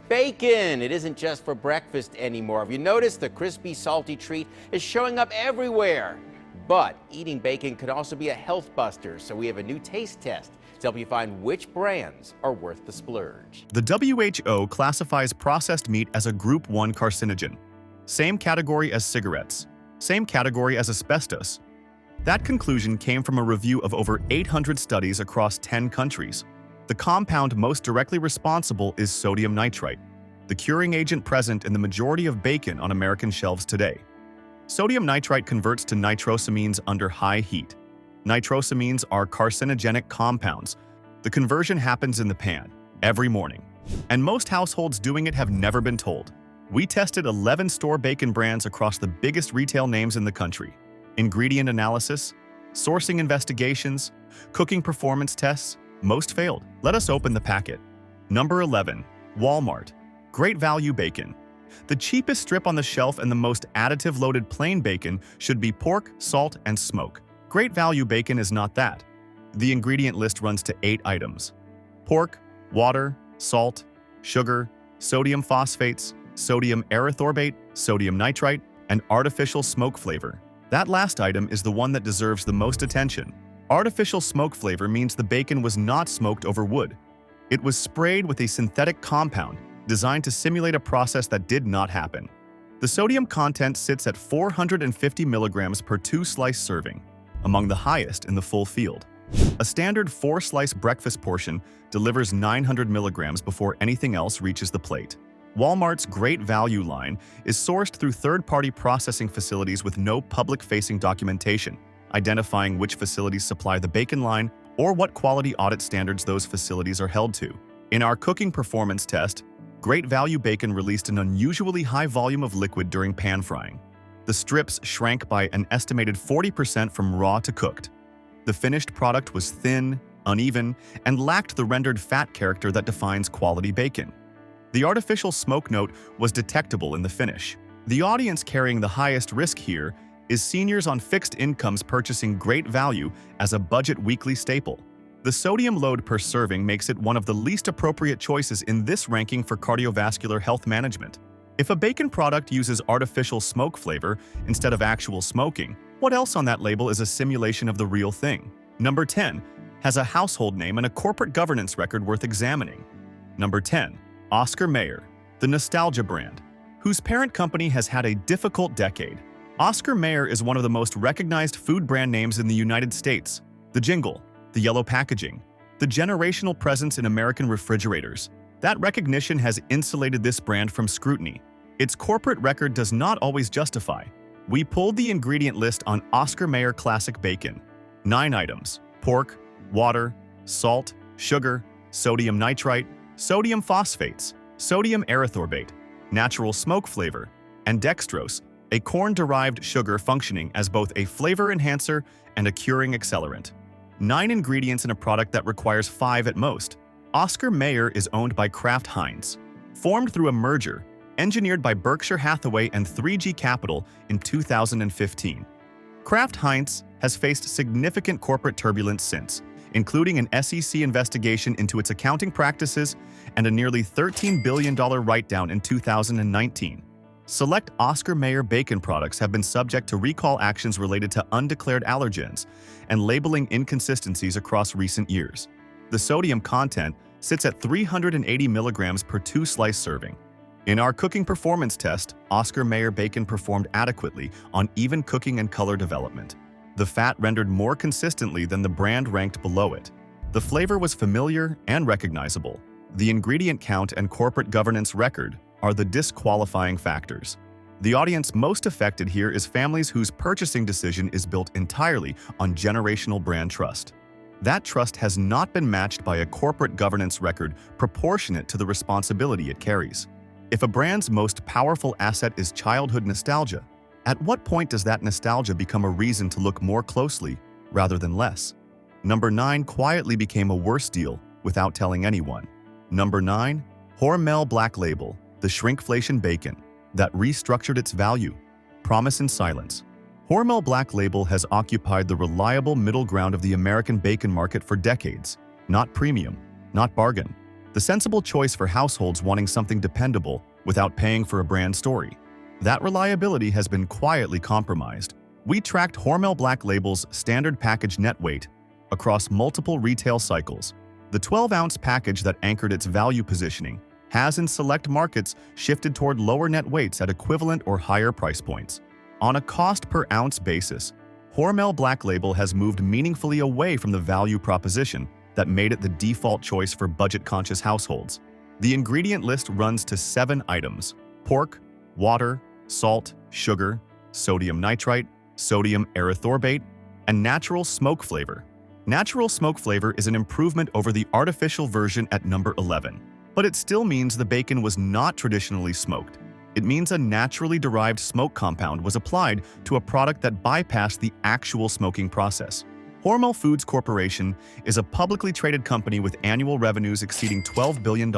Bacon! It isn't just for breakfast anymore. Have you noticed the crispy, salty treat is showing up everywhere? But eating bacon could also be a health buster, so we have a new taste test to help you find which brands are worth the splurge. The WHO classifies processed meat as a Group 1 carcinogen. Same category as cigarettes. Same category as asbestos. That conclusion came from a review of over 800 studies across 10 countries. The compound most directly responsible is sodium nitrite, the curing agent present in the majority of bacon on American shelves today. Sodium nitrite converts to nitrosamines under high heat. Nitrosamines are carcinogenic compounds. The conversion happens in the pan, every morning. And most households doing it have never been told. We tested 11 store bacon brands across the biggest retail names in the country. Ingredient analysis, sourcing investigations, cooking performance tests, most failed. Let us open the packet. Number 11. Walmart. Great value bacon. The cheapest strip on the shelf and the most additive-loaded plain bacon should be pork, salt, and smoke. Great value bacon is not that. The ingredient list runs to 8 items. Pork, water, salt, sugar, sodium phosphates, sodium erythorbate, sodium nitrite, and artificial smoke flavor. That last item is the one that deserves the most attention. Artificial smoke flavor means the bacon was not smoked over wood. It was sprayed with a synthetic compound designed to simulate a process that did not happen. The sodium content sits at 450 milligrams per 2-slice serving, among the highest in the full field. A standard 4-slice breakfast portion delivers 900 milligrams before anything else reaches the plate. Walmart's Great Value line is sourced through third-party processing facilities with no public-facing documentation, identifying which facilities supply the bacon line or what quality audit standards those facilities are held to. In our cooking performance test, Great Value Bacon released an unusually high volume of liquid during pan frying. The strips shrank by an estimated 40% from raw to cooked. The finished product was thin, uneven, and lacked the rendered fat character that defines quality bacon. The artificial smoke note was detectable in the finish. The audience carrying the highest risk here is seniors on fixed incomes purchasing Great Value as a budget weekly staple. The sodium load per serving makes it one of the least appropriate choices in this ranking for cardiovascular health management. If a bacon product uses artificial smoke flavor instead of actual smoking, what else on that label is a simulation of the real thing? Number 10 has a household name and a corporate governance record worth examining. Number 10. Oscar Mayer, the nostalgia brand, whose parent company has had a difficult decade. Oscar Mayer is one of the most recognized food brand names in the United States. The jingle, the yellow packaging, the generational presence in American refrigerators. That recognition has insulated this brand from scrutiny. Its corporate record does not always justify. We pulled the ingredient list on Oscar Mayer Classic Bacon. 9 items: pork, water, salt, sugar, sodium nitrite, sodium phosphates, sodium erythorbate, natural smoke flavor, and dextrose, a corn-derived sugar functioning as both a flavor enhancer and a curing accelerant. 9 ingredients in a product that requires 5 at most. Oscar Mayer is owned by Kraft Heinz, formed through a merger, engineered by Berkshire Hathaway and 3G Capital in 2015. Kraft Heinz has faced significant corporate turbulence since, including an SEC investigation into its accounting practices and a nearly $13 billion write-down in 2019. Select Oscar Mayer bacon products have been subject to recall actions related to undeclared allergens and labeling inconsistencies across recent years. The sodium content sits at 380 milligrams per 2-slice serving. In our cooking performance test, Oscar Mayer bacon performed adequately on even cooking and color development. The fat rendered more consistently than the brand ranked below it. The flavor was familiar and recognizable. The ingredient count and corporate governance record are the disqualifying factors. The audience most affected here is families whose purchasing decision is built entirely on generational brand trust. That trust has not been matched by a corporate governance record proportionate to the responsibility it carries. If a brand's most powerful asset is childhood nostalgia, at what point does that nostalgia become a reason to look more closely rather than less? Number 9 quietly became a worse deal without telling anyone. Number 9, Hormel Black Label, the shrinkflation bacon that restructured its value. Promise in silence. Hormel Black Label has occupied the reliable middle ground of the American bacon market for decades. Not premium, not bargain, the sensible choice for households wanting something dependable without paying for a brand story. That reliability has been quietly compromised. We tracked Hormel Black Label's standard package net weight across multiple retail cycles. The 12-ounce package that anchored its value positioning has in select markets shifted toward lower net weights at equivalent or higher price points. On a cost-per-ounce basis, Hormel Black Label has moved meaningfully away from the value proposition that made it the default choice for budget-conscious households. The ingredient list runs to 7 items: pork, water, salt, sugar, sodium nitrite, sodium erythorbate, and natural smoke flavor. Natural smoke flavor is an improvement over the artificial version at number 11, but it still means the bacon was not traditionally smoked. It means a naturally derived smoke compound was applied to a product that bypassed the actual smoking process. Hormel Foods Corporation is a publicly traded company with annual revenues exceeding $12 billion.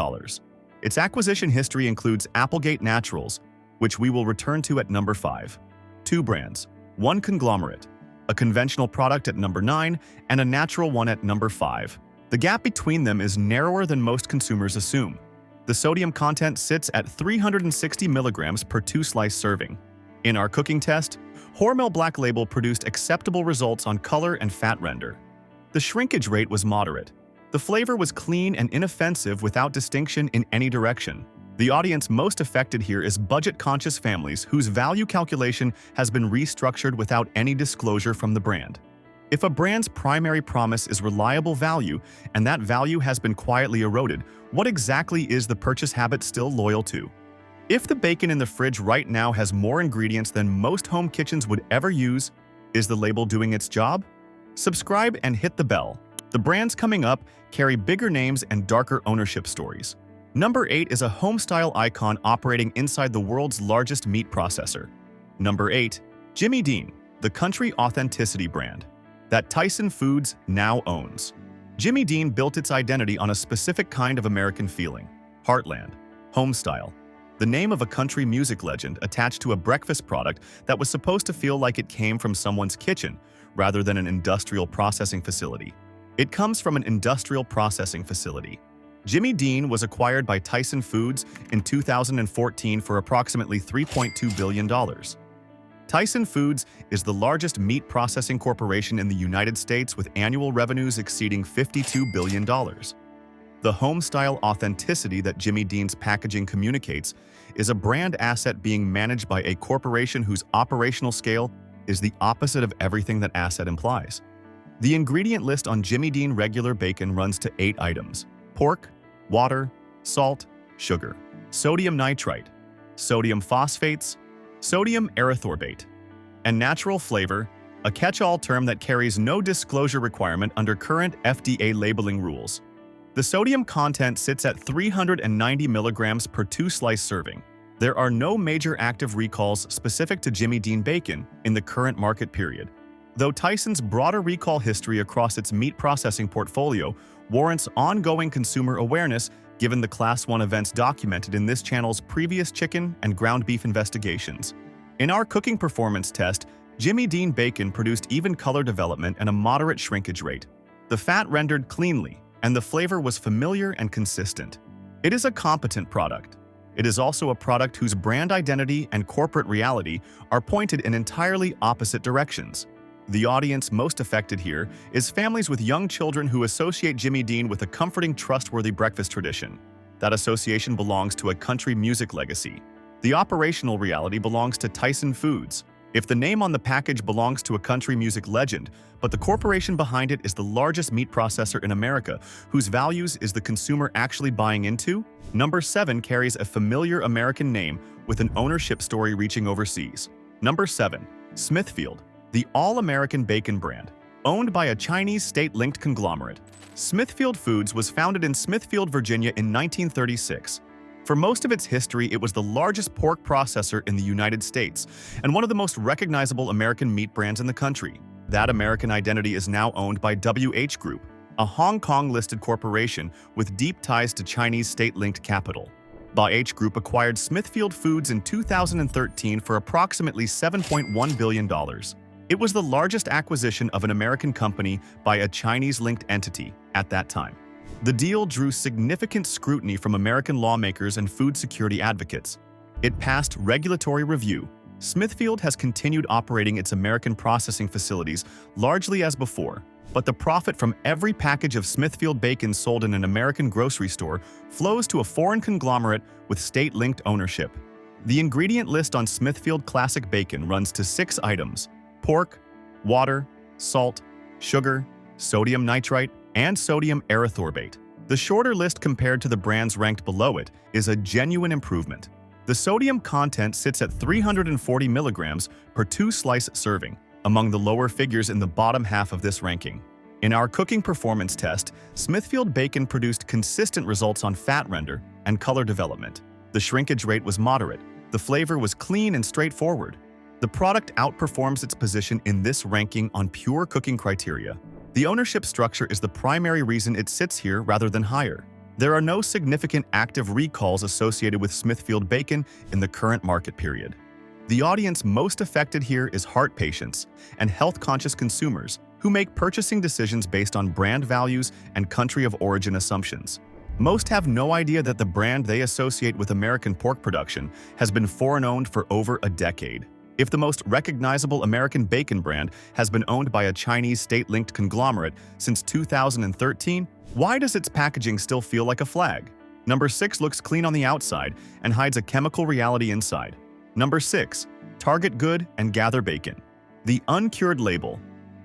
Its acquisition history includes Applegate Naturals, which we will return to at number 5. 2 brands, 1 conglomerate, a conventional product at number 9, and a natural one at number 5. The gap between them is narrower than most consumers assume. The sodium content sits at 360 milligrams per 2-slice serving. In our cooking test, Hormel Black Label produced acceptable results on color and fat render. The shrinkage rate was moderate. The flavor was clean and inoffensive without distinction in any direction. The audience most affected here is budget-conscious families whose value calculation has been restructured without any disclosure from the brand. If a brand's primary promise is reliable value and that value has been quietly eroded, what exactly is the purchase habit still loyal to? If the bacon in the fridge right now has more ingredients than most home kitchens would ever use, is the label doing its job? Subscribe and hit the bell. The brands coming up carry bigger names and darker ownership stories. Number 8 is a home-style icon operating inside the world's largest meat processor. Number 8, Jimmy Dean, the country authenticity brand that Tyson Foods now owns. Jimmy Dean built its identity on a specific kind of American feeling: heartland, homestyle, the name of a country music legend attached to a breakfast product that was supposed to feel like it came from someone's kitchen rather than an industrial processing facility. It comes from an industrial processing facility. Jimmy Dean was acquired by Tyson Foods in 2014 for approximately $3.2 billion. Tyson Foods is the largest meat processing corporation in the United States with annual revenues exceeding $52 billion. The home-style authenticity that Jimmy Dean's packaging communicates is a brand asset being managed by a corporation whose operational scale is the opposite of everything that asset implies. The ingredient list on Jimmy Dean regular bacon runs to 8 items: pork, water, salt, sugar, sodium nitrite, sodium phosphates, sodium erythorbate, and natural flavor, a catch-all term that carries no disclosure requirement under current FDA labeling rules. The sodium content sits at 390 milligrams per 2-slice serving. There are no major active recalls specific to Jimmy Dean bacon in the current market period, though Tyson's broader recall history across its meat processing portfolio warrants ongoing consumer awareness given the Class 1 events documented in this channel's previous chicken and ground beef investigations. In our cooking performance test, Jimmy Dean bacon produced even color development and a moderate shrinkage rate. The fat rendered cleanly, and the flavor was familiar and consistent. It is a competent product. It is also a product whose brand identity and corporate reality are pointed in entirely opposite directions. The audience most affected here is families with young children who associate Jimmy Dean with a comforting, trustworthy breakfast tradition. That association belongs to a country music legacy. The operational reality belongs to Tyson Foods. If the name on the package belongs to a country music legend, but the corporation behind it is the largest meat processor in America, whose values is the consumer actually buying into, Number 7 carries a familiar American name with an ownership story reaching overseas. Number 7, Smithfield, the all-American bacon brand, owned by a Chinese state-linked conglomerate. Smithfield Foods was founded in Smithfield, Virginia in 1936. For most of its history, it was the largest pork processor in the United States and one of the most recognizable American meat brands in the country. That American identity is now owned by WH Group, a Hong Kong-listed corporation with deep ties to Chinese state-linked capital. WH Group acquired Smithfield Foods in 2013 for approximately $7.1 billion. It was the largest acquisition of an American company by a Chinese-linked entity at that time. The deal drew significant scrutiny from American lawmakers and food security advocates. It passed regulatory review. Smithfield has continued operating its American processing facilities largely as before, but the profit from every package of Smithfield bacon sold in an American grocery store flows to a foreign conglomerate with state-linked ownership. The ingredient list on Smithfield Classic Bacon runs to 6 items: pork, water, salt, sugar, sodium nitrite, and sodium erythorbate. The shorter list compared to the brands ranked below it is a genuine improvement. The sodium content sits at 340 milligrams per 2-slice serving, among the lower figures in the bottom half of this ranking. In our cooking performance test, Smithfield bacon produced consistent results on fat render and color development. The shrinkage rate was moderate. The flavor was clean and straightforward. The product outperforms its position in this ranking on pure cooking criteria. The ownership structure is the primary reason it sits here rather than higher. There are no significant active recalls associated with Smithfield bacon in the current market period. The audience most affected here is heart patients and health-conscious consumers who make purchasing decisions based on brand values and country of origin assumptions. Most have no idea that the brand they associate with American pork production has been foreign-owned for over a decade. If the most recognizable American bacon brand has been owned by a Chinese state-linked conglomerate since 2013, why does its packaging still feel like a flag? Number 6 looks clean on the outside and hides a chemical reality inside. Number 6. Target Good and Gather Bacon. The uncured label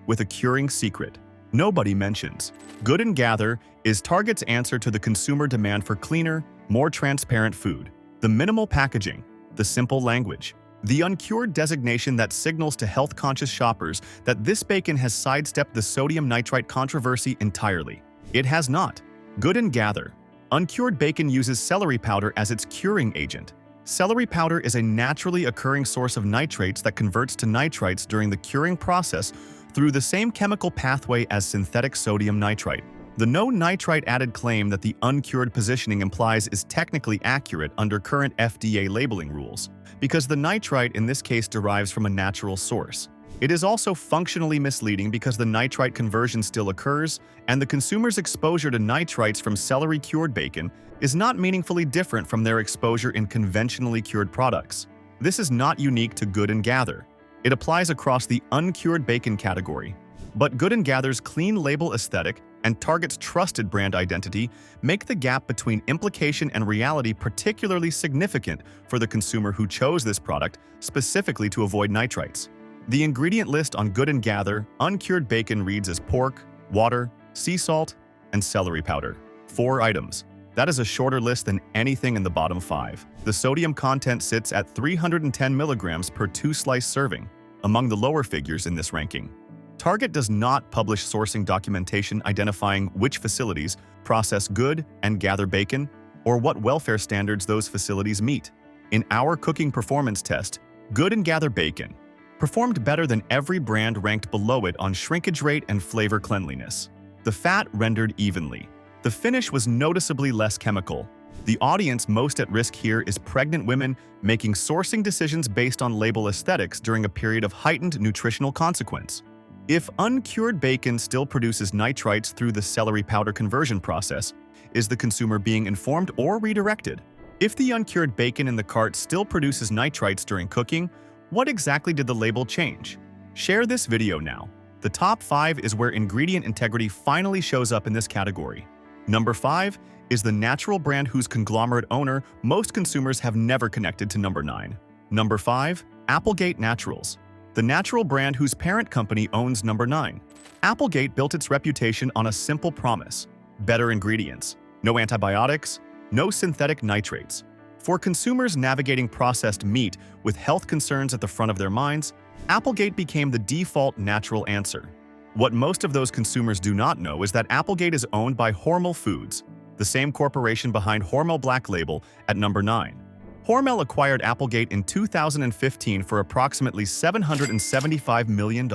with a curing secret nobody mentions. Good and Gather is Target's answer to the consumer demand for cleaner, more transparent food. The minimal packaging, the simple language, the uncured designation that signals to health-conscious shoppers that this bacon has sidestepped the sodium nitrite controversy entirely. It has not. Good and Gather. Uncured bacon uses celery powder as its curing agent. Celery powder is a naturally occurring source of nitrates that converts to nitrites during the curing process through the same chemical pathway as synthetic sodium nitrite. The no nitrite added claim that the uncured positioning implies is technically accurate under current FDA labeling rules, because the nitrite in this case derives from a natural source. It is also functionally misleading because the nitrite conversion still occurs, and the consumer's exposure to nitrites from celery-cured bacon is not meaningfully different from their exposure in conventionally cured products. This is not unique to Good and Gather. It applies across the uncured bacon category. But Good and Gather's clean label aesthetic and Target's trusted brand identity make the gap between implication and reality particularly significant for the consumer who chose this product specifically to avoid nitrites. The ingredient list on Good and Gather uncured bacon reads as pork, water, sea salt, and celery powder. 4 items. That is a shorter list than anything in the bottom 5. The sodium content sits at 310 milligrams per 2-slice serving, among the lower figures in this ranking. Target does not publish sourcing documentation identifying which facilities process Good and Gather bacon or what welfare standards those facilities meet. In our cooking performance test, Good and Gather bacon performed better than every brand ranked below it on shrinkage rate and flavor cleanliness. The fat rendered evenly. The finish was noticeably less chemical. The audience most at risk here is pregnant women making sourcing decisions based on label aesthetics during a period of heightened nutritional consequence. If uncured bacon still produces nitrites through the celery powder conversion process, is the consumer being informed or redirected? If the uncured bacon in the cart still produces nitrites during cooking, what exactly did the label change? Share this video now. The top 5 is where ingredient integrity finally shows up in this category. Number 5 is the natural brand whose conglomerate owner most consumers have never connected to number 9. Number 5, Applegate Naturals. The natural brand whose parent company owns number 9. Applegate built its reputation on a simple promise: better ingredients, no antibiotics, no synthetic nitrates. For consumers navigating processed meat with health concerns at the front of their minds, Applegate became the default natural answer. What most of those consumers do not know is that Applegate is owned by Hormel Foods, the same corporation behind Hormel Black Label at number 9. Hormel acquired Applegate in 2015 for approximately $775 million.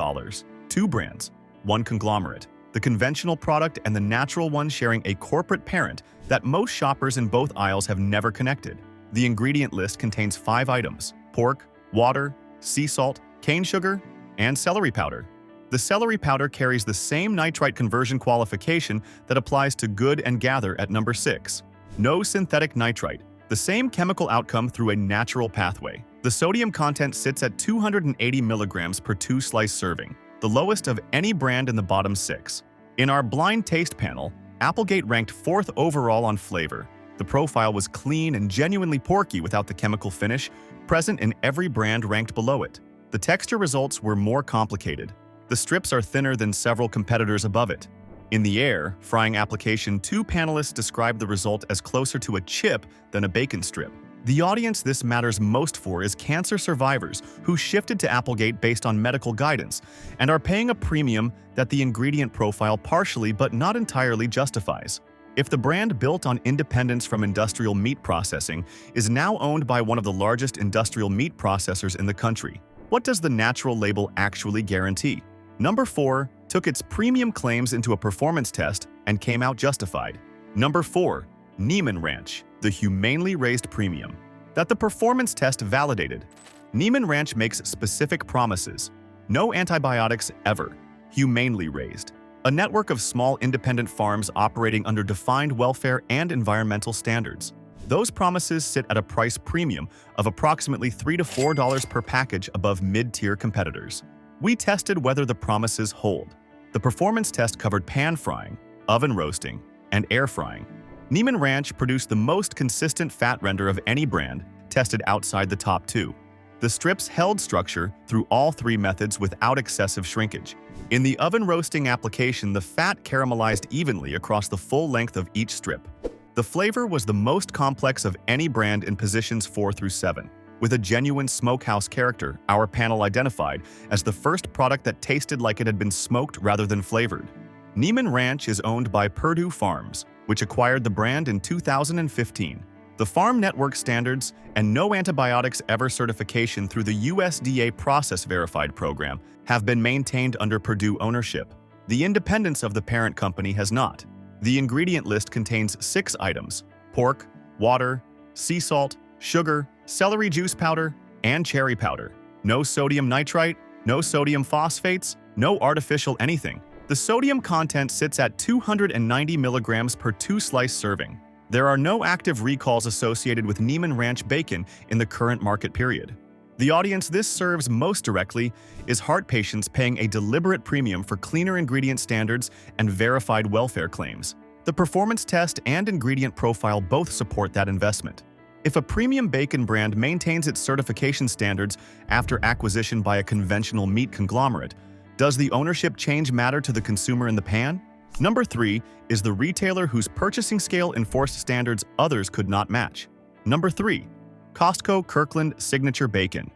2 brands, 1 conglomerate, the conventional product and the natural one sharing a corporate parent that most shoppers in both aisles have never connected. The ingredient list contains 5 items: pork, water, sea salt, cane sugar, and celery powder. The celery powder carries the same nitrite conversion qualification that applies to Good and Gather at number 6. No synthetic nitrite, the same chemical outcome through a natural pathway. The sodium content sits at 280 milligrams per 2-slice serving, the lowest of any brand in the bottom 6. In our blind taste panel, Applegate ranked 4th overall on flavor. The profile was clean and genuinely porky without the chemical finish present in every brand ranked below it. The texture results were more complicated. The strips are thinner than several competitors above it. In the air frying application, 2 panelists described the result as closer to a chip than a bacon strip. The audience this matters most for is cancer survivors who shifted to Applegate based on medical guidance and are paying a premium that the ingredient profile partially but not entirely justifies. If the brand built on independence from industrial meat processing is now owned by one of the largest industrial meat processors in the country, what does the natural label actually guarantee? Number 4 took its premium claims into a performance test and came out justified. Number 4, Neiman Ranch, the humanely raised premium. That the performance test validated. Neiman Ranch makes specific promises. No antibiotics ever. Humanely raised. A network of small independent farms operating under defined welfare and environmental standards. Those promises sit at a price premium of approximately $3 to $4 per package above mid-tier competitors. We tested whether the promises hold. The performance test covered pan frying, oven roasting, and air frying. Neiman Ranch produced the most consistent fat render of any brand tested outside the top 2. The strips held structure through all 3 methods without excessive shrinkage. In the oven roasting application, the fat caramelized evenly across the full length of each strip. The flavor was the most complex of any brand in positions 4 through 7. With a genuine smokehouse character, our panel identified as the first product that tasted like it had been smoked rather than flavored. Neiman Ranch is owned by Purdue Farms, which acquired the brand in 2015. The Farm Network standards and no antibiotics ever certification through the USDA Process Verified program have been maintained under Purdue ownership. The independence of the parent company has not. The ingredient list contains 6 items: pork, water, sea salt, sugar, celery juice powder, and cherry powder. No sodium nitrite, no sodium phosphates, no artificial anything. The sodium content sits at 290 milligrams per 2-slice serving. There are no active recalls associated with Neiman Ranch bacon in the current market period. The audience this serves most directly is heart patients paying a deliberate premium for cleaner ingredient standards and verified welfare claims. The performance test and ingredient profile both support that investment. If a premium bacon brand maintains its certification standards after acquisition by a conventional meat conglomerate, does the ownership change matter to the consumer in the pan? Number 3 is the retailer whose purchasing scale enforced standards others could not match. Number 3, Costco Kirkland Signature Bacon.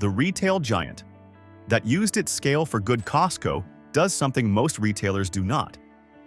The retail giant that used its scale for good. Costco does something most retailers do not.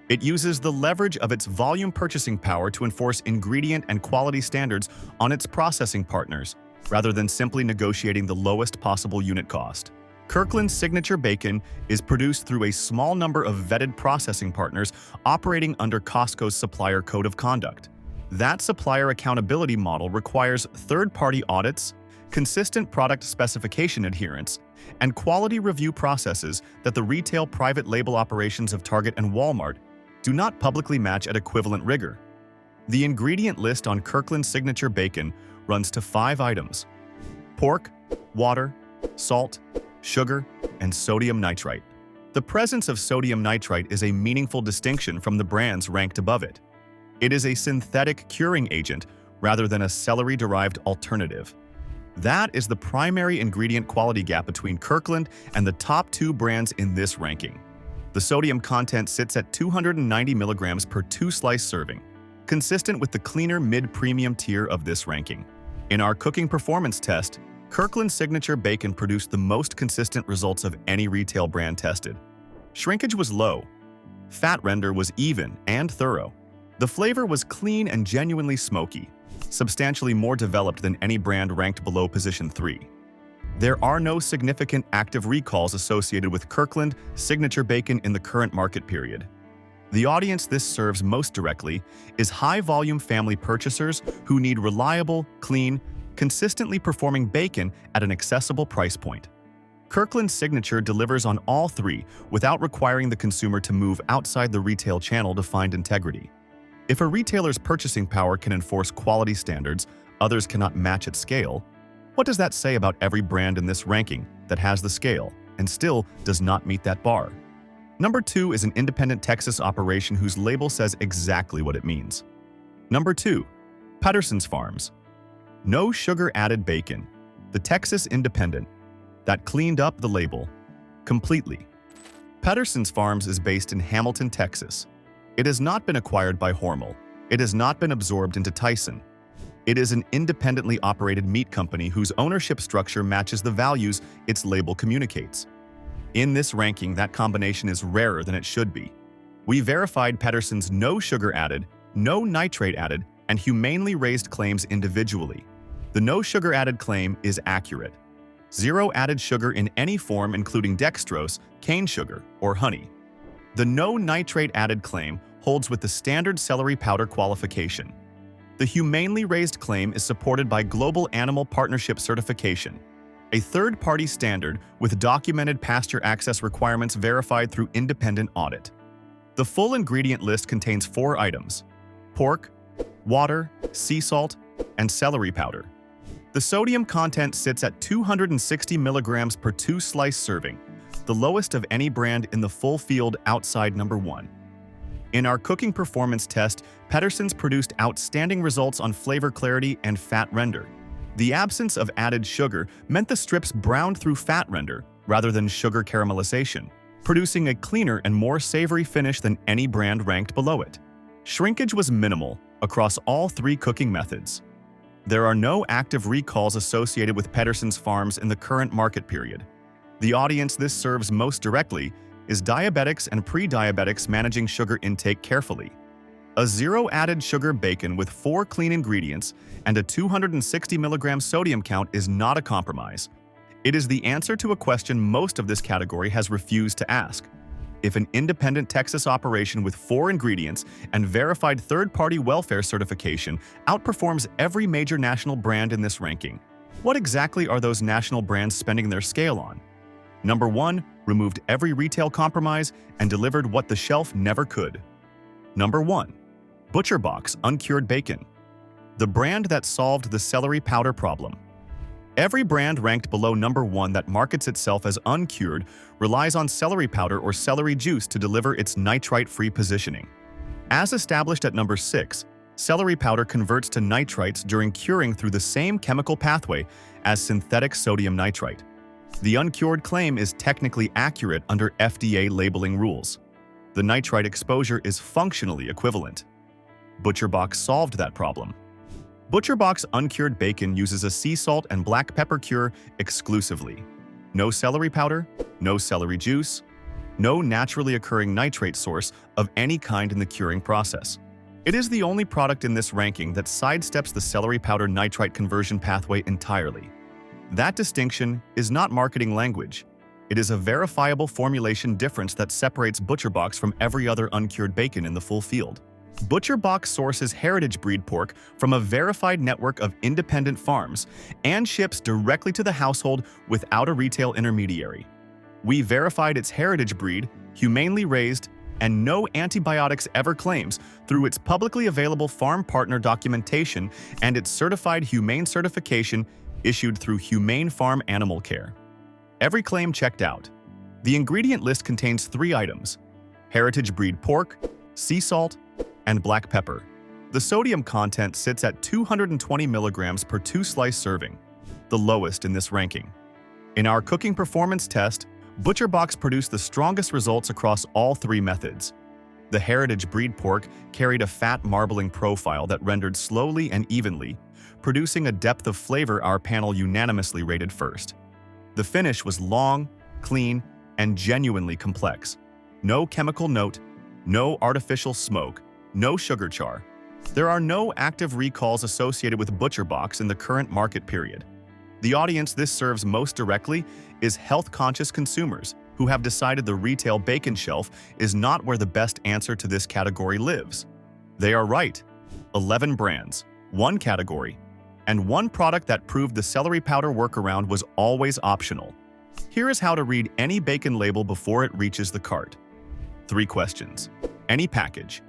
It uses the leverage of its volume purchasing power to enforce ingredient and quality standards on its processing partners, rather than simply negotiating the lowest possible unit cost. Kirkland's Signature Bacon is produced through a small number of vetted processing partners operating under Costco's supplier code of conduct. That supplier accountability model requires third-party audits, consistent product specification adherence, and quality review processes that the retail private label operations of Target and Walmart do not publicly match at equivalent rigor. The ingredient list on Kirkland's Signature Bacon runs to 5 items: pork, water, salt, sugar, and sodium nitrite. The presence of sodium nitrite is a meaningful distinction from the brands ranked above it. It is a synthetic curing agent rather than a celery-derived alternative. That is the primary ingredient quality gap between Kirkland and the top 2 brands in this ranking. The sodium content sits at 290 milligrams per 2-slice serving, consistent with the cleaner mid-premium tier of this ranking. In our cooking performance test, Kirkland's Signature Bacon produced the most consistent results of any retail brand tested. Shrinkage was low. Fat render was even and thorough. The flavor was clean and genuinely smoky, substantially more developed than any brand ranked below position 3. There are no significant active recalls associated with Kirkland Signature Bacon in the current market period. The audience this serves most directly is high-volume family purchasers who need reliable, clean, consistently performing bacon at an accessible price point. Kirkland's signature delivers on all three without requiring the consumer to move outside the retail channel to find integrity. If a retailer's purchasing power can enforce quality standards others cannot match at scale, what does that say about every brand in this ranking that has the scale and still does not meet that bar? Number 2 is an independent Texas operation whose label says exactly what it means. Number 2, Patterson's Farms. No sugar added bacon. The Texas Independent that cleaned up the label completely. Patterson's Farms is based in Hamilton, Texas. It has not been acquired by Hormel. It has not been absorbed into Tyson. It is an independently operated meat company whose ownership structure matches the values its label communicates. In this ranking, that combination is rarer than it should be. We verified Patterson's no sugar added, no nitrate added, and humanely raised claims individually. The no sugar added claim is accurate. Zero added sugar in any form including dextrose, cane sugar, or honey. The no nitrate added claim holds with the standard celery powder qualification. The humanely raised claim is supported by Global Animal Partnership Certification, a third-party standard with documented pasture access requirements verified through independent audit. The full ingredient list contains 4 items: pork, water, sea salt, and celery powder. The sodium content sits at 260 milligrams per 2-slice serving, the lowest of any brand in the full field outside number 1. In our cooking performance test, Patterson's produced outstanding results on flavor clarity and fat render. The absence of added sugar meant the strips browned through fat render rather than sugar caramelization, producing a cleaner and more savory finish than any brand ranked below it. Shrinkage was minimal across all 3 cooking methods. There are no active recalls associated with Patterson's Farms in the current market period. The audience this serves most directly is diabetics and pre-diabetics managing sugar intake carefully. A zero added sugar bacon with 4 clean ingredients and a 260 milligram sodium count is not a compromise. It is the answer to a question most of this category has refused to ask. If an independent Texas operation with 4 ingredients and verified third-party welfare certification outperforms every major national brand in this ranking, what exactly are those national brands spending their scale on? Number 1 removed every retail compromise and delivered what the shelf never could. Number 1, ButcherBox Uncured Bacon, the brand that solved the celery powder problem. Every brand ranked below number 1 that markets itself as uncured relies on celery powder or celery juice to deliver its nitrite-free positioning. As established at number 6, celery powder converts to nitrites during curing through the same chemical pathway as synthetic sodium nitrite. The uncured claim is technically accurate under FDA labeling rules. The nitrite exposure is functionally equivalent. ButcherBox solved that problem. ButcherBox Uncured Bacon uses a sea salt and black pepper cure exclusively. No celery powder, no celery juice, no naturally occurring nitrate source of any kind in the curing process. It is the only product in this ranking that sidesteps the celery powder nitrite conversion pathway entirely. That distinction is not marketing language. It is a verifiable formulation difference that separates ButcherBox from every other uncured bacon in the full field. ButcherBox sources heritage breed pork from a verified network of independent farms and ships directly to the household without a retail intermediary. We verified its heritage breed, humanely raised, and no antibiotics ever claims through its publicly available farm partner documentation and its certified humane certification issued through Humane Farm Animal Care. Every claim checked out. The ingredient list contains 3 items: heritage breed pork, sea salt, and black pepper. The sodium content sits at 220 milligrams per 2-slice serving, the lowest in this ranking. In our cooking performance test, ButcherBox produced the strongest results across all 3 methods. The heritage breed pork carried a fat marbling profile that rendered slowly and evenly, producing a depth of flavor our panel unanimously rated first. The finish was long, clean, and genuinely complex. No chemical note, no artificial smoke, no sugar char. There are no active recalls associated with ButcherBox in the current market period. The audience this serves most directly is health-conscious consumers who have decided the retail bacon shelf is not where the best answer to this category lives. They are right. 11 brands, 1 category, and 1 product that proved the celery powder workaround was always optional. Here is how to read any bacon label before it reaches the cart. 3 questions. Any package.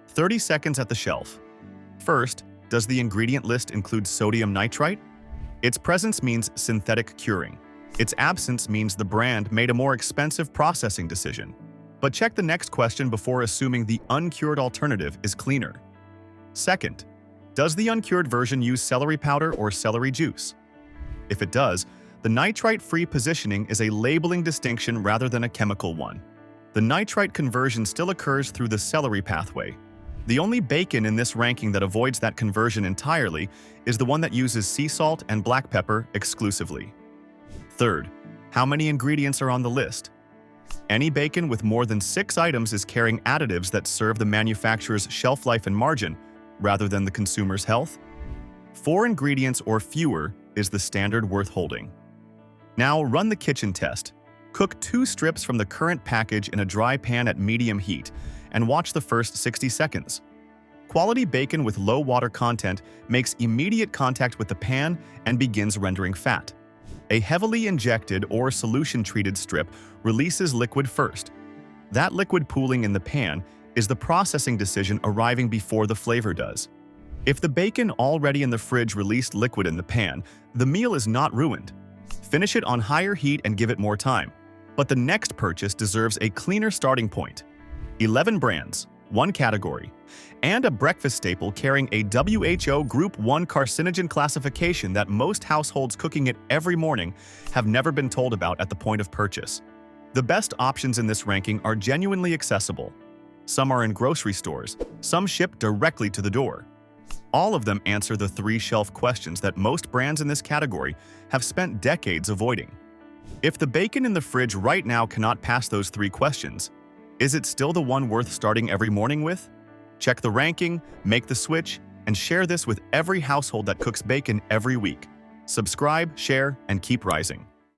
30 seconds at the shelf. First, does the ingredient list include sodium nitrite? Its presence means synthetic curing. Its absence means the brand made a more expensive processing decision. But check the next question before assuming the uncured alternative is cleaner. Second, does the uncured version use celery powder or celery juice? If it does, the nitrite-free positioning is a labeling distinction rather than a chemical one. The nitrite conversion still occurs through the celery pathway. The only bacon in this ranking that avoids that conversion entirely is the one that uses sea salt and black pepper exclusively. Third, how many ingredients are on the list? Any bacon with more than 6 items is carrying additives that serve the manufacturer's shelf life and margin, rather than the consumer's health. 4 ingredients or fewer is the standard worth holding. Now run the kitchen test. Cook 2 strips from the current package in a dry pan at medium heat and watch the first 60 seconds. Quality bacon with low water content makes immediate contact with the pan and begins rendering fat. A heavily injected or solution-treated strip releases liquid first. That liquid pooling in the pan is the processing decision arriving before the flavor does. If the bacon already in the fridge released liquid in the pan, the meal is not ruined. Finish it on higher heat and give it more time. But the next purchase deserves a cleaner starting point. 11 brands, 1 category, and a breakfast staple carrying a WHO Group 1 carcinogen classification that most households cooking it every morning have never been told about at the point of purchase. The best options in this ranking are genuinely accessible. Some are in grocery stores, some ship directly to the door. All of them answer the 3 shelf questions that most brands in this category have spent decades avoiding. If the bacon in the fridge right now cannot pass those 3 questions, is it still the one worth starting every morning with? Check the ranking, make the switch, and share this with every household that cooks bacon every week. Subscribe, share, and keep rising.